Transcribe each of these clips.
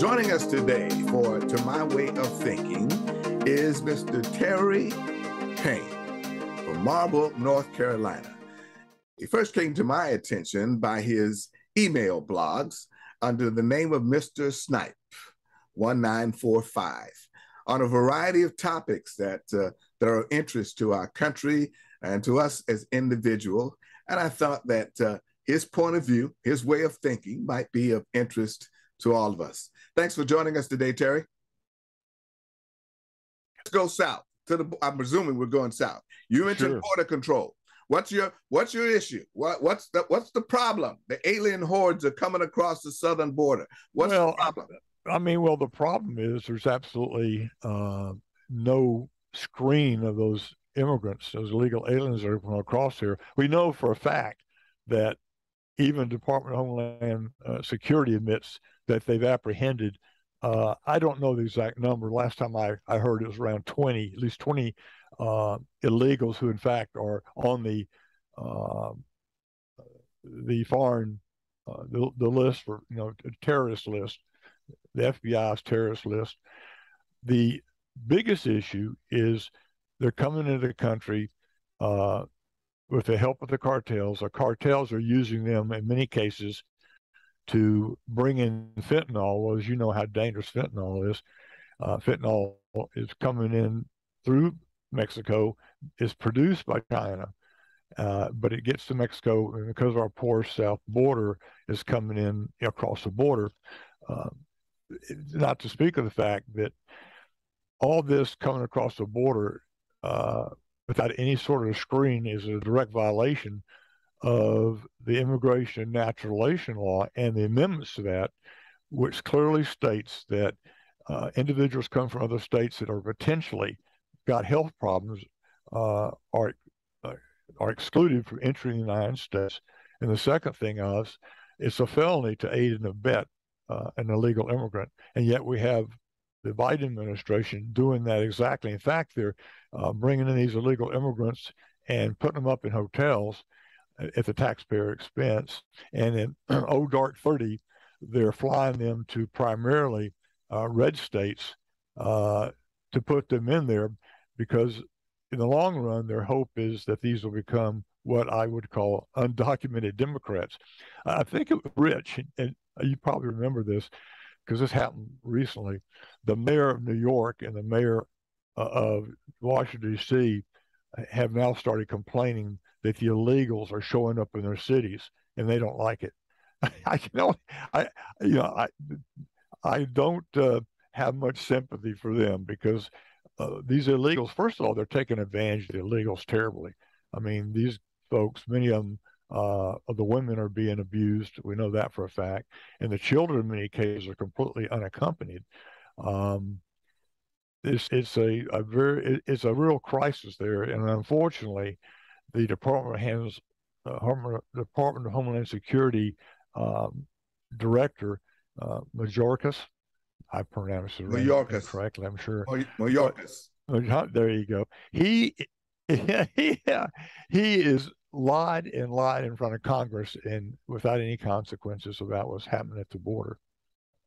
Joining us today for To My Way of Thinking is Mr. Terry Payne from Marble, North Carolina. He first came to my attention by his email blogs under the name of Mr. Snipe 1945 on a variety of topics that are of interest to our country and to us as individuals. And I thought that his point of view, his way of thinking might be of interest to all of us. Thanks for joining us today, Terry. Let's go south. I'm presuming we're going south. You mentioned border control. What's your issue? What's the problem? The alien hordes are coming across the southern border. What's the problem? I mean, well, the problem is there's absolutely no screen of those immigrants, those illegal aliens that are coming across here. We know for a fact that even Department of Homeland Security admits that they've apprehended. I don't know the exact number. Last time I heard it was around 20, at least 20 illegals who, in fact, are on the foreign the list for terrorist list, the FBI's terrorist list. The biggest issue is they're coming into the country with the help of the cartels. The cartels are using them in many cases to bring in fentanyl. Well, as you know how dangerous fentanyl is. Fentanyl is coming in through Mexico, is produced by China, but it gets to Mexico, and because our porous south border is coming in across the border, not to speak of the fact that all this coming across the border without any sort of screen is a direct violation of the Immigration and Naturalization Law and the amendments to that, which clearly states that individuals come from other states that are potentially got health problems are excluded from entering the United States. And the second thing is, it's a felony to aid and abet an illegal immigrant. And yet we have the Biden administration doing that exactly. In fact, they're bringing in these illegal immigrants and putting them up in hotels at the taxpayer expense. And in Old Dark 30, they're flying them to primarily red states to put them in there, because in the long run, their hope is that these will become what I would call undocumented Democrats. I think it was Rich, and you probably remember this because this happened recently. The mayor of New York and the mayor of Washington, D.C. have now started complaining that the illegals are showing up in their cities, and they don't like it. I don't have much sympathy for them, because these illegals, first of all, they're taking advantage of the illegals terribly. I mean, these folks, many of them, the women are being abused. We know that for a fact, and the children in many cases are completely unaccompanied. It's a real crisis there, and unfortunately, the Department of Homeland Security director, Mayorkas, I pronounced it correctly, I'm sure. Mayorkas. There you go. He is lied in front of Congress and without any consequences about what's happening at the border.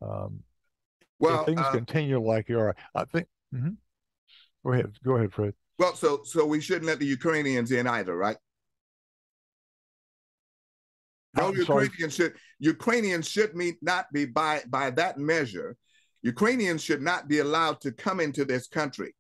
If things continue like they are, I think. Go ahead, Fred. Well, so we shouldn't let the Ukrainians in either, right? No, Ukrainians should not be by that measure. Ukrainians should not be allowed to come into this country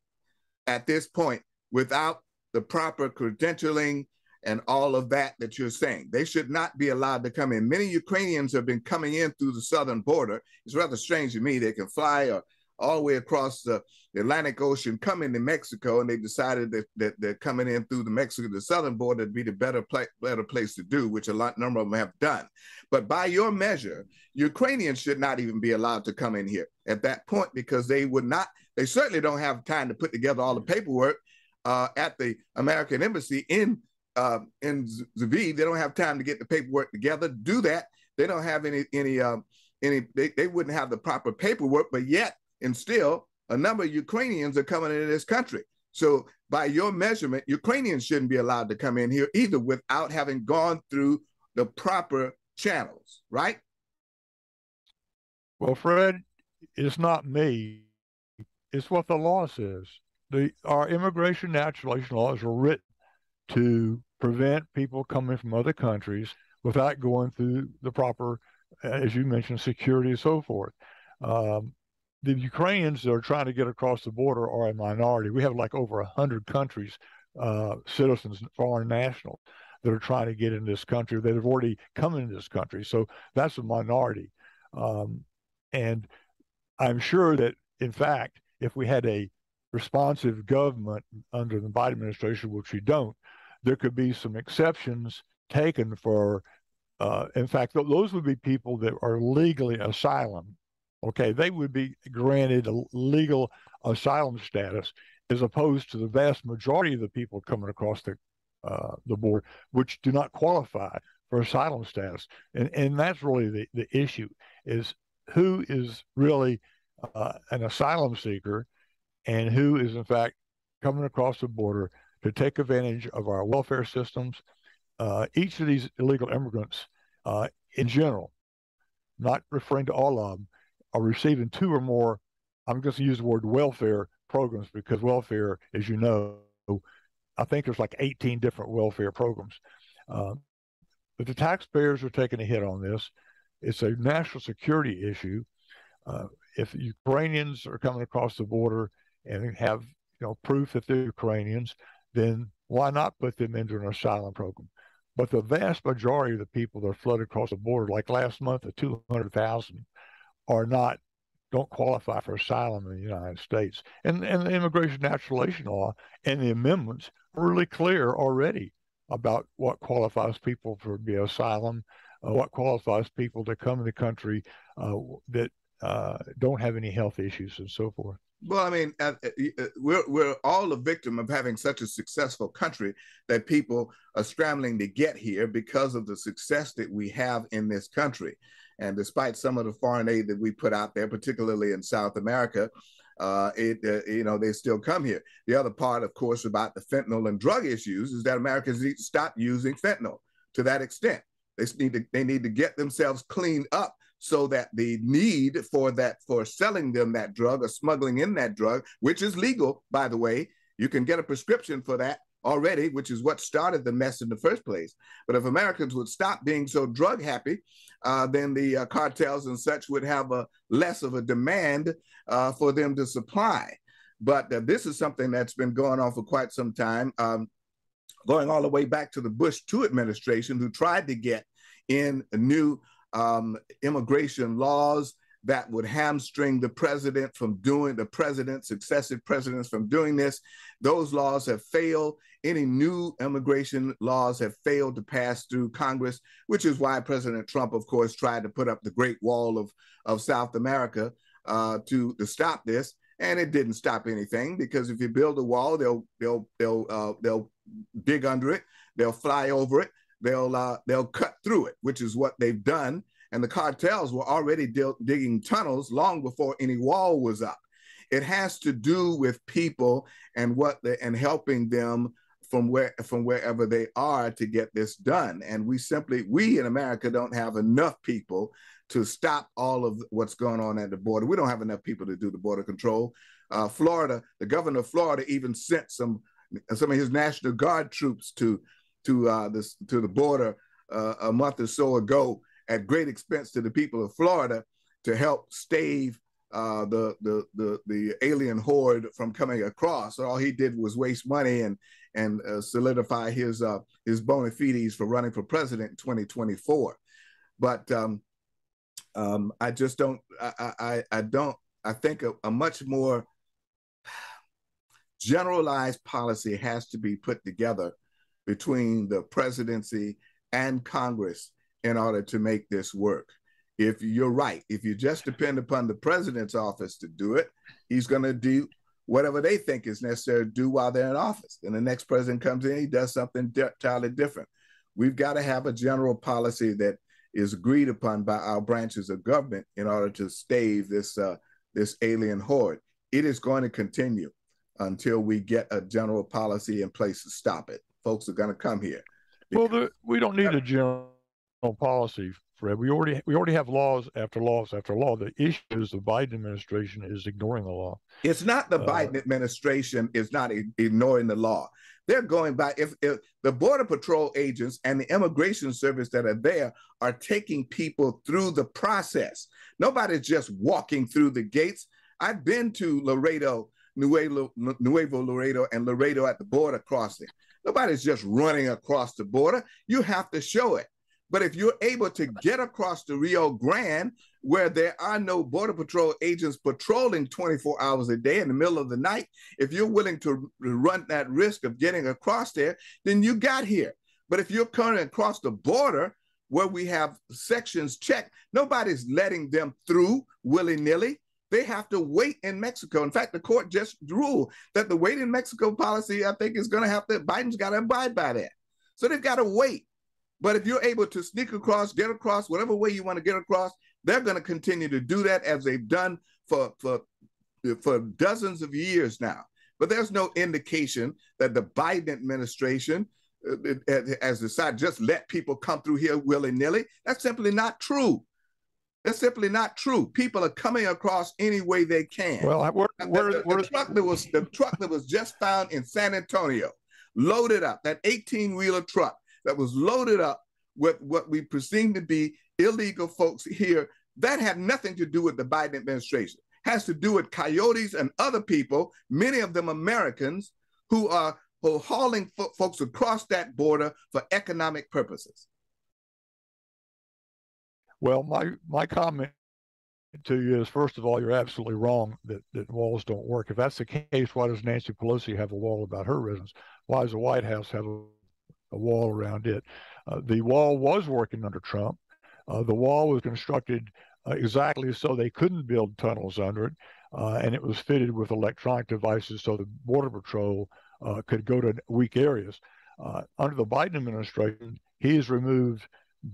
at this point without the proper credentialing and all of that you're saying. They should not be allowed to come in. Many Ukrainians have been coming in through the southern border. It's rather strange to me. They can fly all the way across the Atlantic Ocean, come into Mexico, and they decided that they're coming in through the southern border to be the better place to do, which a number of them have done. But by your measure, Ukrainians should not even be allowed to come in here at that point, because they certainly don't have time to put together all the paperwork at the American embassy in Lviv. They don't have time to get the paperwork together, do that. They don't have they wouldn't have the proper paperwork, but yet, and still, a number of Ukrainians are coming into this country. So by your measurement, Ukrainians shouldn't be allowed to come in here either without having gone through the proper channels, right? Well, Fred, it's not me. It's what the law says. Our immigration naturalization laws are written to prevent people coming from other countries without going through the proper, as you mentioned, security and so forth. The Ukrainians that are trying to get across the border are a minority. We have like over 100 countries, citizens, foreign nationals that are trying to get in this country that have already come into this country. So that's a minority. And I'm sure that, in fact, if we had a responsive government under the Biden administration, which we don't, there could be some exceptions taken for, in fact, those would be people that are legally asylum. Okay, they would be granted a legal asylum status, as opposed to the vast majority of the people coming across the border, which do not qualify for asylum status. And that's really the issue, is who is really an asylum seeker and who is, in fact, coming across the border to take advantage of our welfare systems. Each of these illegal immigrants, in general, not referring to all of them, are receiving 2 or more, I'm just going to use the word welfare programs, because welfare, as you know, I think there's like 18 different welfare programs. But the taxpayers are taking a hit on this. It's a national security issue. If Ukrainians are coming across the border and have proof that they're Ukrainians, then why not put them into an asylum program? But the vast majority of the people that are flooded across the border, like last month, the 200,000, don't qualify for asylum in the United States. And the immigration naturalization law and the amendments are really clear already about what qualifies people for be asylum, what qualifies people to come in the country that don't have any health issues and so forth. Well, I mean, we're all a victim of having such a successful country that people are scrambling to get here because of the success that we have in this country. And despite some of the foreign aid that we put out there, particularly in South America, they still come here. The other part, of course, about the fentanyl and drug issues is that Americans need to stop using fentanyl to that extent. They need to get themselves cleaned up so that the need for selling them that drug or smuggling in that drug, which is legal, by the way, you can get a prescription for that already, which is what started the mess in the first place. But if Americans would stop being so drug happy, then the cartels and such would have less of a demand for them to supply. But this is something that's been going on for quite some time, going all the way back to the Bush II administration, who tried to get in new immigration laws that would hamstring successive presidents from doing this. Those laws have failed. Any new immigration laws have failed to pass through Congress, which is why President Trump, of course, tried to put up the Great Wall of South America to stop this. And it didn't stop anything, because if you build a wall, they'll dig under it, they'll fly over it, they'll cut through it, which is what they've done. And the cartels were already digging tunnels long before any wall was up. It has to do with people and helping them from wherever they are to get this done. And we in America don't have enough people to stop all of what's going on at the border. We don't have enough people to do the border control. Florida, the governor of Florida, even sent some of his National Guard troops to the border a month or so ago, at great expense to the people of Florida, to help stave the alien horde from coming across. So all he did was waste money and solidify his bona fides for running for president in 2024. But I just don't. I think a much more generalized policy has to be put together between the presidency and Congress in order to make this work. If you're right, if you just depend upon the president's office to do it, he's going to do whatever they think is necessary to do while they're in office. And the next president comes in, he does something entirely different. We've got to have a general policy that is agreed upon by our branches of government in order to stave this alien horde. It is going to continue until we get a general policy in place to stop it. Folks are going to come here. Well, we don't need a general policy Fred. We already have laws after laws after law. The issue is the Biden administration is ignoring the law. It's not the Biden administration is not ignoring the law. They're going by, if the Border Patrol agents and the Immigration Service that are there are taking people through the process. Nobody's just walking through the gates. I've been to Laredo, Nuevo Laredo, and Laredo at the border crossing. Nobody's just running across the border. You have to show it. But if you're able to get across the Rio Grande, where there are no Border Patrol agents patrolling 24 hours a day in the middle of the night, if you're willing to run that risk of getting across there, then you got here. But if you're coming across the border where we have sections checked, nobody's letting them through willy-nilly. They have to wait in Mexico. In fact, the court just ruled that the wait in Mexico policy, I think, is going to have to, Biden's got to abide by that. So they've got to wait. But if you're able to sneak across, get across, whatever way you want to get across, they're going to continue to do that as they've done for dozens of years now. But there's no indication that the Biden administration has decided just let people come through here willy-nilly. That's simply not true. That's simply not true. People are coming across any way they can. Well, the truck that was just found in San Antonio, loaded up, that 18-wheeler truck that was loaded up with what we presume to be illegal folks here, that had nothing to do with the Biden administration. It has to do with coyotes and other people, many of them Americans, who are hauling folks across that border for economic purposes. Well, my comment to you is, first of all, you're absolutely wrong that walls don't work. If that's the case, why does Nancy Pelosi have a wall about her residence? Why does the White House have a wall around it? The wall was working under Trump. The wall was constructed exactly so they couldn't build tunnels under it, and it was fitted with electronic devices so the Border Patrol could go to weak areas. Under the Biden administration, he has removed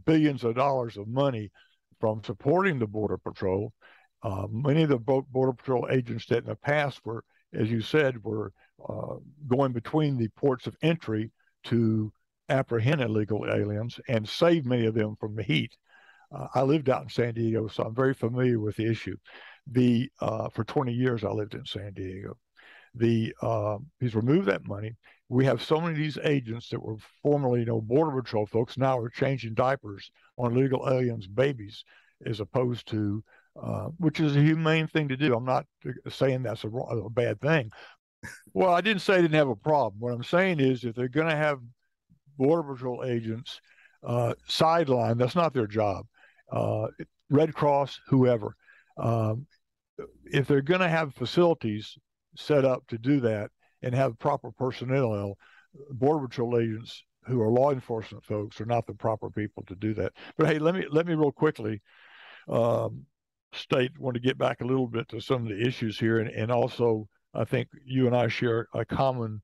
billions of dollars of money from supporting the Border Patrol. Many of the Border Patrol agents that in the past were, as you said, were going between the ports of entry to apprehend illegal aliens and save many of them from the heat. I lived out in San Diego, so I'm very familiar with the issue. For 20 years, I lived in San Diego. He's removed that money. We have so many of these agents that were formerly, Border Patrol folks now are changing diapers on illegal aliens' babies, as opposed to, which is a humane thing to do. I'm not saying that's a bad thing. Well, I didn't say I didn't have a problem. What I'm saying is, if they're going to have Border Patrol agents sidelined, that's not their job. Red Cross, whoever. If they're going to have facilities set up to do that and have proper personnel, Border Patrol agents who are law enforcement folks are not the proper people to do that. But hey, let me real quickly want to get back a little bit to some of the issues here, and also I think you and I share a common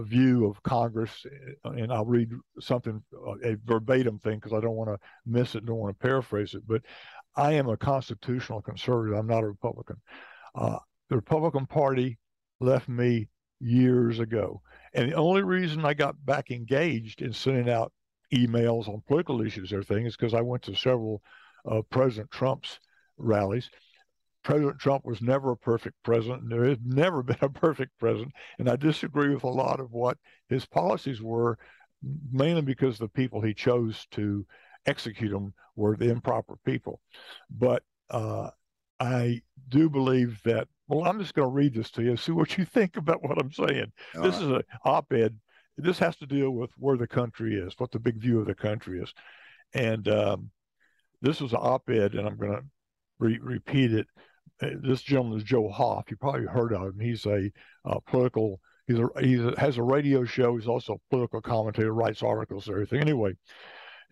view of Congress, and I'll read something, a verbatim thing, because I don't want to miss it, don't want to paraphrase it, but I am a constitutional conservative. I'm not a Republican. The Republican Party left me years ago. And the only reason I got back engaged in sending out emails on political issues and everything is because I went to several of President Trump's rallies. President Trump was never a perfect president. There has never been a perfect president. And I disagree with a lot of what his policies were, mainly because the people he chose to execute them were the improper people. But I do believe that, well, I'm just going to read this to you, see what you think about what I'm saying. This is an op-ed. This has to deal with where the country is, what the big view of the country is. And this was an op-ed, and I'm going to repeat it. This gentleman is Joe Hoff. You probably heard of him. He's a political, he has a radio show. He's also a political commentator, writes articles and everything. Anyway,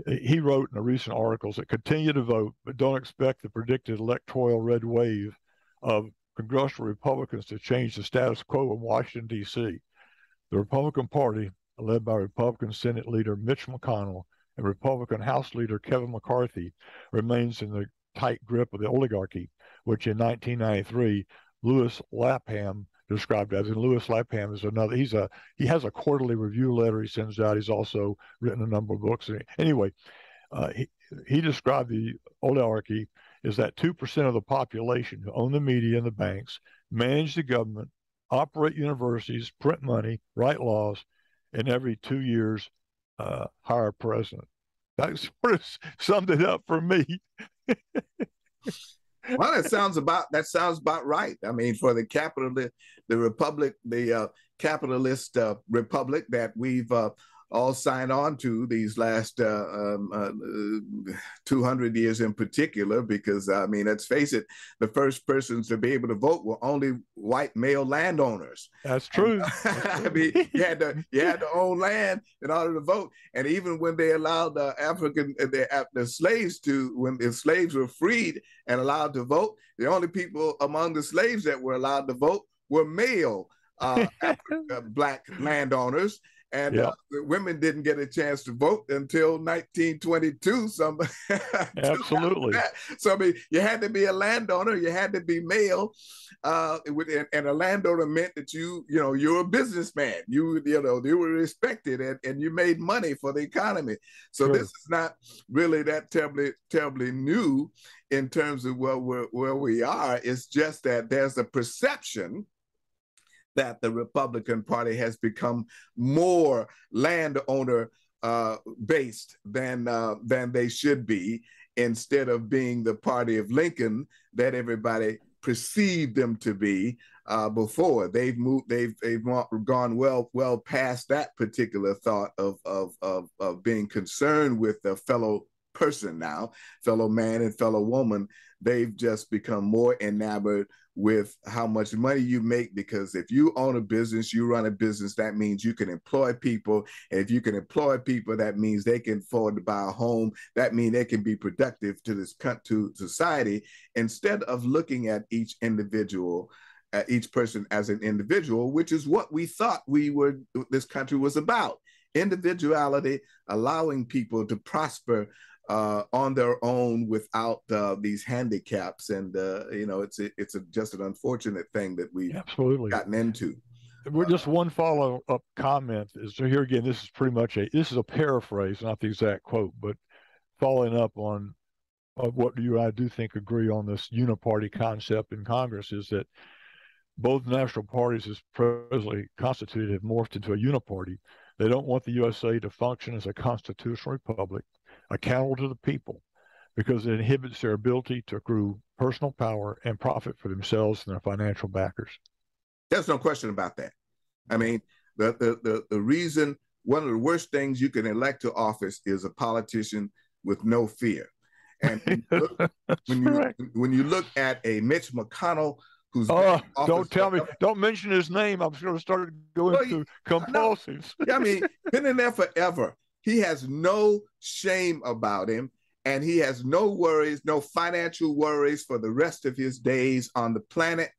he wrote in a recent articles that continue to vote, but don't expect the predicted electoral red wave of congressional Republicans to change the status quo in Washington, D.C. The Republican Party, led by Republican Senate Leader Mitch McConnell and Republican House Leader Kevin McCarthy, remains in the tight grip of the oligarchy, which in 1993, Louis Lapham described as. And Louis Lapham is another, he has a quarterly review letter he sends out. He's also written a number of books. Anyway, He described the oligarchy as that 2% of the population who own the media and the banks, manage the government, operate universities, print money, write laws, and every 2 years hire a president. That sort of summed it up for me. Well, that sounds about right. I mean, for the republic, the capitalist republic that we've all signed on to these last 200 years in particular, because I mean, let's face it, the first persons to be able to vote were only white male landowners. That's true. I mean, you had to own land in order to vote. And even when they allowed the slaves when the slaves were freed and allowed to vote, the only people among the slaves that were allowed to vote were male black landowners. And yep. The women didn't get a chance to vote until 1922. Absolutely. So I mean, you had to be a landowner, you had to be male, and a landowner meant that you're a businessman. You were respected, and you made money for the economy. So sure. This is not really that terribly new in terms of where we are. It's just that there's a perception that the Republican Party has become more landowner based than they should be, instead of being the party of Lincoln that everybody perceived them to be before. They've gone well past that particular thought of being concerned with a fellow person now, fellow man and fellow woman. They've just become more enamored with how much money you make, because if you own a business, you run a business, that means you can employ people. And if you can employ people, that means they can afford to buy a home. That means they can be productive to society, instead of looking at each person as an individual, which is what we thought this country was about. Individuality, allowing people to prosper on their own without these handicaps, and it's just an unfortunate thing that we've absolutely gotten into. We're just one follow-up comment is, so here again, this is a paraphrase, not the exact quote, but following up on what you and I do think agree on this uniparty concept in Congress, is that both national parties as presently constituted have morphed into a uniparty. They don't want the USA to function as a constitutional republic, accountable to the people, because it inhibits their ability to accrue personal power and profit for themselves and their financial backers. There's no question about that. I mean, the reason, one of the worst things you can elect to office is a politician with no fear. And when you look at a Mitch McConnell, who's don't mention his name. I'm going to start going to compulsives. I mean, been in there forever. He has no shame about him, and he has no worries, no financial worries for the rest of his days on the planet.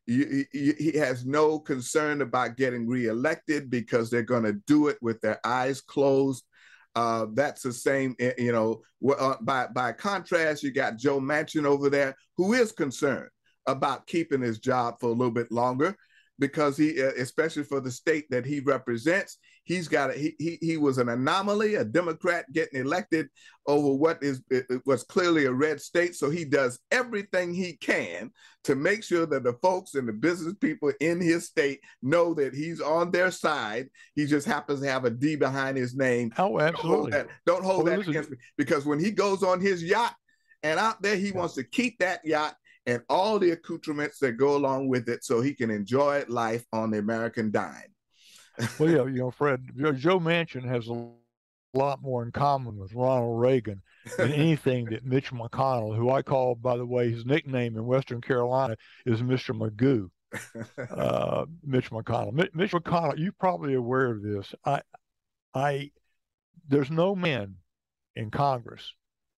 He has no concern about getting reelected, because they're going to do it with their eyes closed. That's the same, by contrast, you got Joe Manchin over there, who is concerned about keeping his job for a little bit longer, because he, especially for the state that he represents, he was an anomaly, a Democrat getting elected over what's clearly a red state. So he does everything he can to make sure that the folks and the business people in his state know that he's on their side. He just happens to have a D behind his name. Oh, absolutely. Don't hold that against me, because when he goes on his yacht and out there, he wants to keep that yacht and all the accoutrements that go along with it, so he can enjoy life on the American dime. Well, yeah, Fred, Joe Manchin has a lot more in common with Ronald Reagan than anything that Mitch McConnell, who I call, by the way, his nickname in Western Carolina is Mr. Magoo. Mitch McConnell. Mitch McConnell, you're probably aware of this. There's no men in Congress,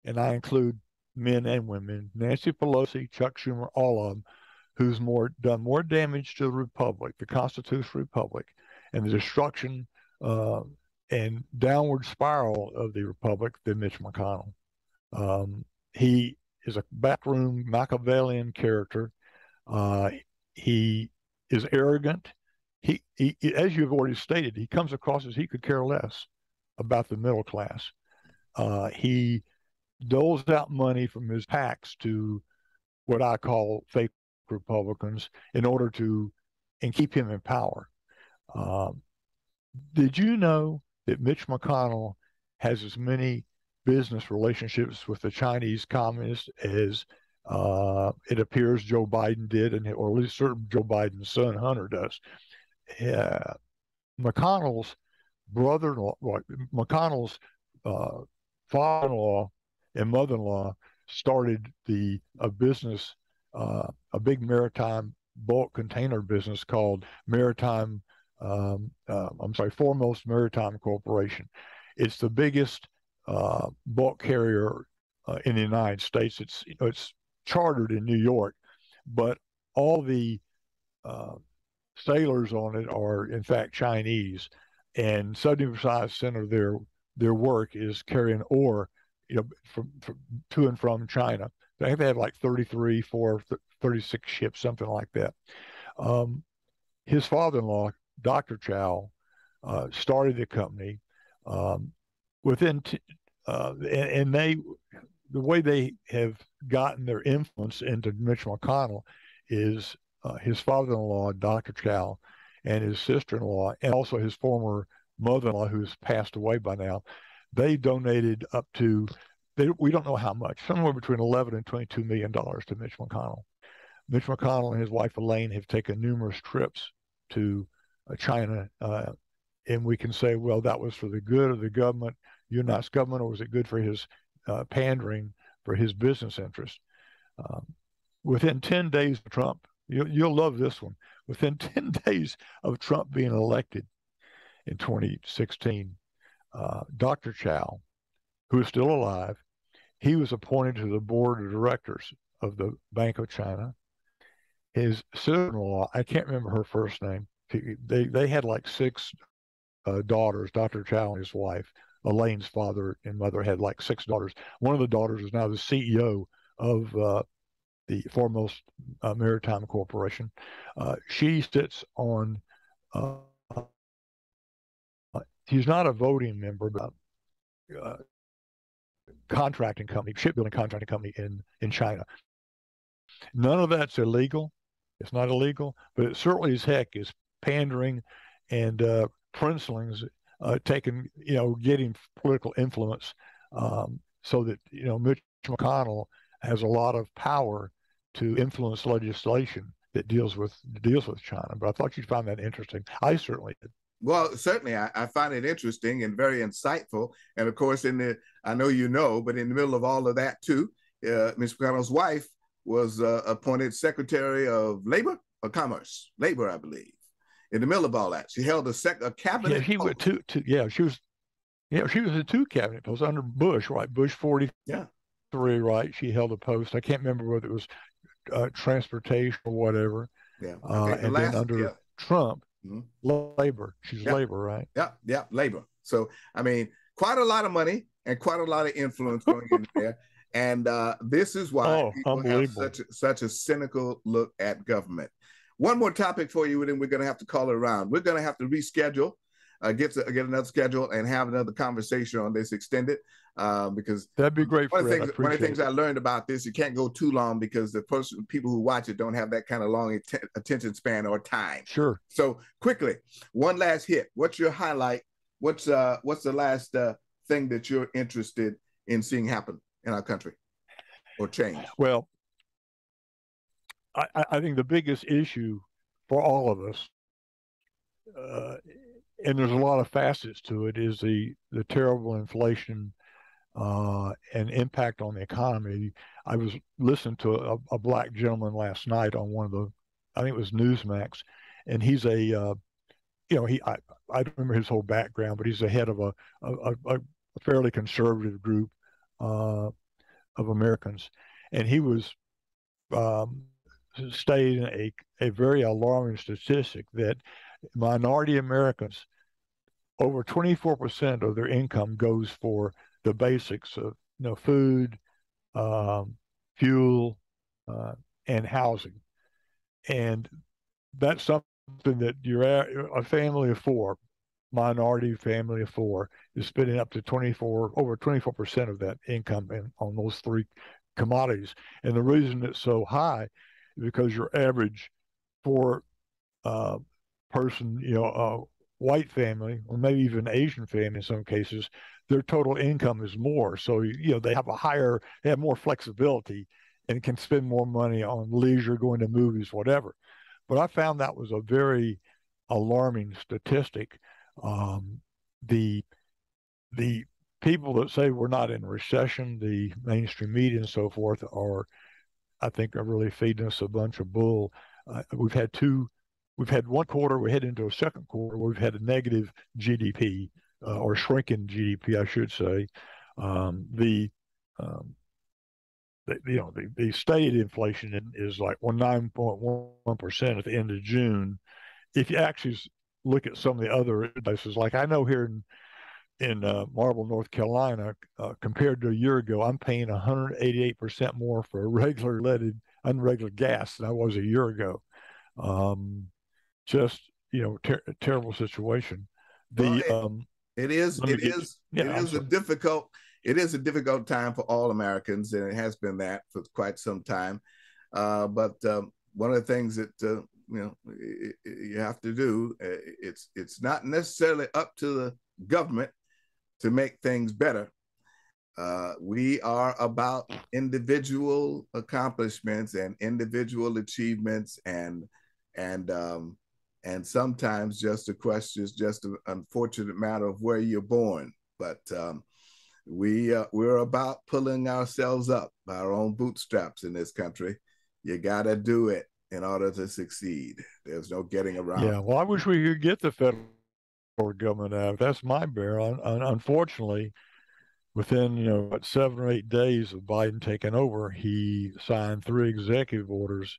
and I include men and women, Nancy Pelosi, Chuck Schumer, all of them, who's done more damage to the republic, the constitutional republic, and the destruction and downward spiral of the republic than Mitch McConnell. He is a backroom Machiavellian character. He is arrogant. He, as you've already stated, he comes across as he could care less about the middle class. he doles out money from his PACs to what I call fake Republicans in order to and keep him in power. Um, did you know that Mitch McConnell has as many business relationships with the Chinese communists as it appears Joe Biden did, or at least certain Joe Biden's son Hunter does? McConnell's brother-in-law, McConnell's uh, father-in-law and mother-in-law started a business, a big maritime bulk container business called Foremost Maritime Corporation. It's the biggest bulk carrier in the United States. It's chartered in New York, but all the uh, sailors on it are in fact Chinese, and 70% of their work is carrying ore, from to and from China. I think they have like 33, 36 ships, something like that. His father-in-law, Dr. Chow, started the company. Um, within, and the way they have gotten their influence into Mitch McConnell is his father-in-law, Dr. Chow, and his sister-in-law, and also his former mother-in-law, who's passed away by now. They donated up to, we don't know how much, somewhere between 11 and $22 million to Mitch McConnell. Mitch McConnell and his wife Elaine have taken numerous trips to China, and we can say, well, that was for the good of the government, United States government, or was it good for his pandering for his business interests? Within 10 days of Trump, you'll love this one. Within 10 days of Trump being elected in 2016, Dr. Chow, who is still alive, he was appointed to the board of directors of the Bank of China. His sister-in-law, I can't remember her first name. They had like six daughters. Dr. Chow and his wife, Elaine's father and mother, had like six daughters. One of the daughters is now the CEO of the Foremost Maritime Corporation. She sits on. He's not a voting member, but contracting company, shipbuilding contracting company in China. None of that's illegal. It's not illegal, but it certainly as heck is pandering and princelings taking, getting political influence, so that, Mitch McConnell has a lot of power to influence legislation that deals with China. But I thought you'd find that interesting. I certainly did. Well, certainly, I find it interesting and very insightful. And of course, I know but in the middle of all of that too, Ms. McConnell's wife was appointed Secretary of Labor or Commerce, Labor, I believe. In the middle of all that, she held a cabinet. Yeah, she went she was in two cabinet posts under Bush, right? Bush 43, yeah, right? She held a post. I can't remember whether it was transportation or whatever. Yeah, and then under Trump. Mm-hmm. Labor. She's labor, right? Yeah, labor. So, I mean, quite a lot of money and quite a lot of influence going in there. And this is why people have such a cynical look at government. One more topic for you, and then we're going to have to call it around. We're going to have to reschedule, get another schedule, and have another conversation on this extended, because that'd be great. One of the things I learned about this, you can't go too long because people who watch it don't have that kind of long attention span or time. Sure. So quickly, one last hit. What's your highlight? What's the last thing that you're interested in seeing happen in our country or change? Well, I think the biggest issue for all of us, and there's a lot of facets to it, is the terrible inflation and impact on the economy. I was listening to a black gentleman last night on one of I think it was Newsmax, and he's I don't remember his whole background, but he's the head of a fairly conservative group of Americans, and he was stating a very alarming statistic that minority Americans, over 24% of their income goes for the basics of food, fuel, and housing, and that's something that you're a family of four, minority family of four is spending up to over 24% of that income on those three commodities. And the reason it's so high is because your average four person, white family, or maybe even Asian family in some cases, their total income is more. So, they have more flexibility and can spend more money on leisure, going to movies, whatever. But I found that was a very alarming statistic. The people that say we're not in a recession, the mainstream media and so forth, I think, are really feeding us a bunch of bull. We've had 1 quarter, we head into a second quarter, we've had a negative GDP, or shrinking GDP, I should say. The stated inflation is like 9.1% at the end of June. If you actually look at some of the other places, like I know here in Marble, North Carolina, compared to a year ago, I'm paying 188% more for unregulated gas than I was a year ago. Just terrible situation. It is a difficult time for all Americans, and it has been that for quite some time. But one of the things that you have to do, it's not necessarily up to the government to make things better. We are about individual accomplishments and individual achievements, and sometimes just a question is just an unfortunate matter of where you're born. But we're about pulling ourselves up by our own bootstraps in this country. You got to do it in order to succeed. There's no getting around. Yeah, well, I wish we could get the federal government out. That's my bear. Unfortunately, within 7 or 8 days of Biden taking over, he signed 3 executive orders,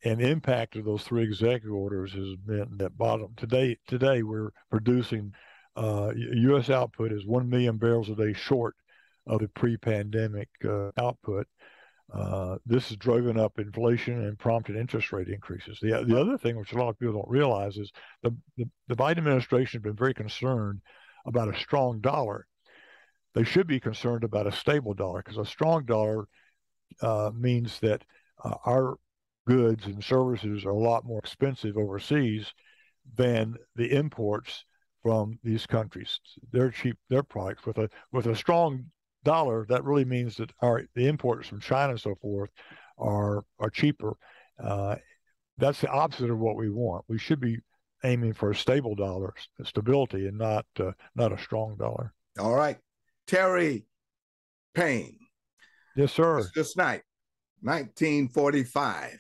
and the impact of those 3 executive orders has been that bottom. Today we're producing U.S. output is 1 million barrels a day short of the pre-pandemic output. This has driven up inflation and prompted interest rate increases. The other thing, which a lot of people don't realize, is the Biden administration has been very concerned about a strong dollar. They should be concerned about a stable dollar, because a strong dollar means that our goods and services are a lot more expensive overseas than the imports from these countries. They're cheap, their products. With a strong dollar, that really means that the imports from China and so forth are cheaper. That's the opposite of what we want. We should be aiming for a stable dollar, stability, and not a strong dollar. All right. Terry Payne. Yes, sir. Mr. Snipe, 1945,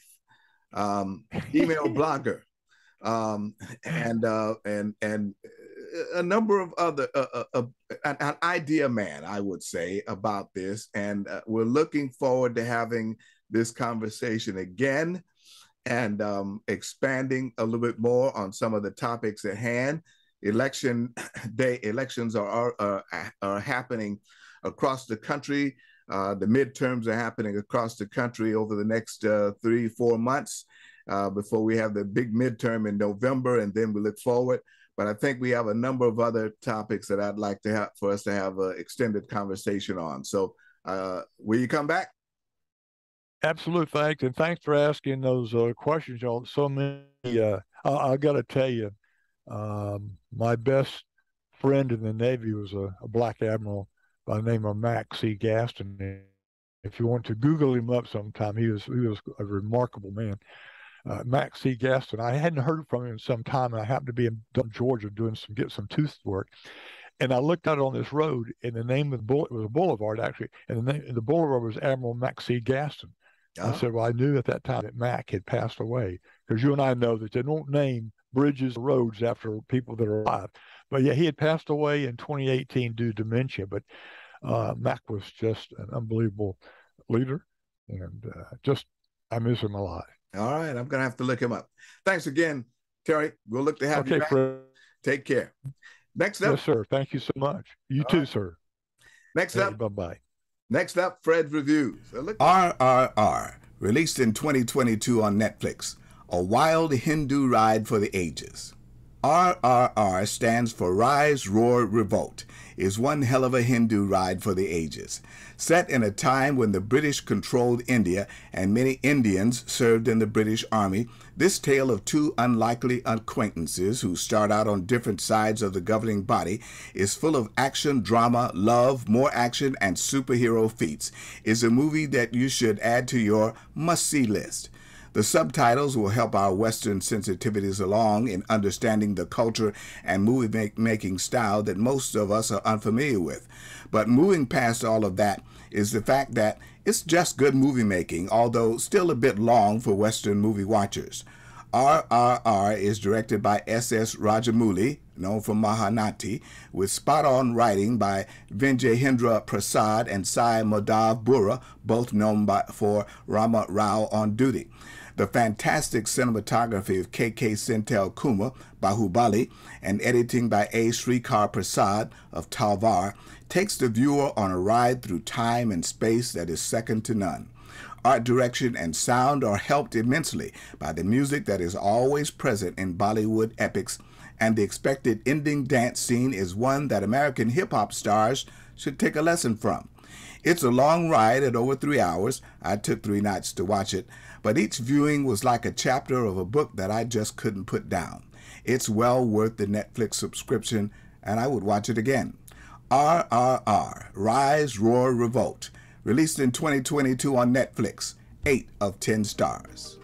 email blogger, and a number of other, an idea man, I would say, about this. And we're looking forward to having this conversation again and expanding a little bit more on some of the topics at hand. Elections are happening across the country. The midterms are happening across the country over the next 3-4 months before we have the big midterm in November, and then we look forward. But I think we have a number of other topics that I'd like to have for us to have an extended conversation on. So will you come back? Absolute thanks, and thanks for asking those questions, y'all. So many. I got to tell you, my best friend in the Navy was a black admiral by the name of Max C. Gaston. If you want to Google him up sometime, he was a remarkable man. Max C. Gaston. I hadn't heard from him in some time, and I happened to be in Georgia get some tooth work. And I looked out on this road, and the name of it was a boulevard, actually, and the boulevard was Admiral Max C. Gaston. I said, well, I knew at that time that Mac had passed away, because you and I know that they don't name bridges or roads after people that are alive. But yeah, he had passed away in 2018 due to dementia. But Mac was just an unbelievable leader, and I miss him a lot. All right, I'm going to have to look him up. Thanks again, Terry. We'll look to have you back. Fred. Take care. Next up. Yes, sir. Thank you so much. You too, sir. Next up. Bye-bye. Next up, Fred Reviews. RRR, released in 2022 on Netflix, a wild Hindu ride for the ages. RRR stands for Rise, Roar, Revolt, is one hell of a Hindu ride for the ages. Set in a time when the British controlled India and many Indians served in the British Army, this tale of two unlikely acquaintances who start out on different sides of the governing body is full of action, drama, love, more action, and superhero feats. Is a movie that you should add to your must-see list. The subtitles will help our Western sensitivities along in understanding the culture and movie-making style that most of us are unfamiliar with. But moving past all of that is the fact that it's just good movie-making, although still a bit long for Western movie watchers. RRR is directed by S.S. Rajamouli, known for Mahanati, with spot-on writing by Vinjayendra Prasad and Sai Madhav Bura, both known for Rama Rao on Duty. The fantastic cinematography of K.K. Senthil Kumar, Bahubali, and editing by A. Srikar Prasad of Talvar takes the viewer on a ride through time and space that is second to none. Art direction and sound are helped immensely by the music that is always present in Bollywood epics, and the expected ending dance scene is one that American hip-hop stars should take a lesson from. It's a long ride at over 3 hours. I took 3 nights to watch it, but each viewing was like a chapter of a book that I just couldn't put down. It's well worth the Netflix subscription, and I would watch it again. RRR, Rise, Roar, Revolt, released in 2022 on Netflix, 8 of 10 stars.